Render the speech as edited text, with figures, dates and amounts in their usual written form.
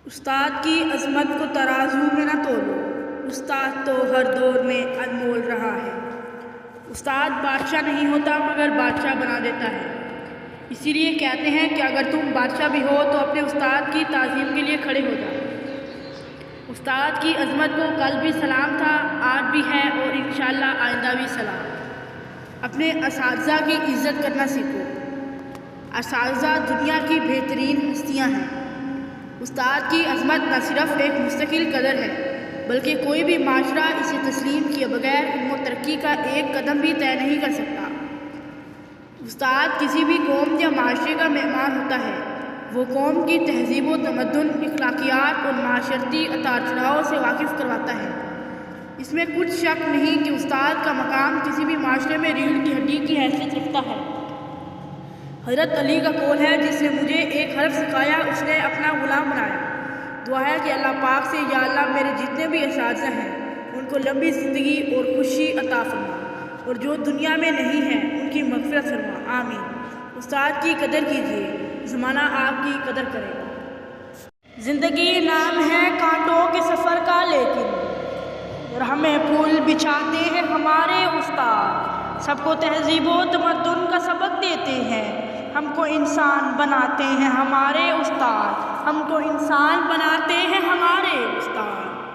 استاد کی عظمت کو ترازو میں نہ تولو، استاد تو ہر دور میں انمول رہا ہے۔ استاد بادشاہ نہیں ہوتا مگر بادشاہ بنا دیتا ہے۔ اسی لیے کہتے ہیں کہ اگر تم بادشاہ بھی ہو تو اپنے استاد کی تعظیم کے لیے کھڑے ہو جاؤ۔ استاد کی عظمت کو کل بھی سلام تھا، آج بھی ہے اور انشاءاللہ آئندہ بھی سلام۔ اپنے اساتذہ کی عزت کرنا سیکھو۔ اساتذہ دنیا کی بہترین ہستیاں ہیں۔ استاد کی عظمت نہ صرف ایک مستقل قدر ہے بلکہ کوئی بھی معاشرہ اسے تسلیم کیے بغیر علم و ترقی کا ایک قدم بھی طے نہیں کر سکتا۔ استاد کسی بھی قوم یا معاشرے کا معمار ہوتا ہے۔ وہ قوم کی تہذیب و تمدن، اخلاقیات اور معاشرتی اتار چڑھاؤ سے واقف کرواتا ہے۔ اس میں کچھ شک نہیں کہ استاد کا مقام کسی بھی معاشرے میں ریڑھ کی ہڈی کی حیثیت رکھتا ہے۔ حضرت علی کا قول ہے، جس نے مجھے ایک حرف سکھایا اس نے اپنا غلام بنایا۔ دعا ہے کہ اللہ پاک سے، یا اللہ میرے جتنے بھی اساتذہ ہیں ان کو لمبی زندگی اور خوشی عطا فرما، اور جو دنیا میں نہیں ہیں ان کی مغفرت فرما، آمین۔ استاد کی قدر کیجیے، زمانہ آپ کی قدر کرے گا۔ زندگی نام ہے کانٹوں کے سفر کا، لیکن راہ میں پھول بچھاتے ہیں ہمارے استاد۔ سب کو تہذیب و تمدن کا سبق دیتے ہیں، ہم کو انسان بناتے ہیں ہمارے استاد۔ ہم کو انسان بناتے ہیں ہمارے استاد۔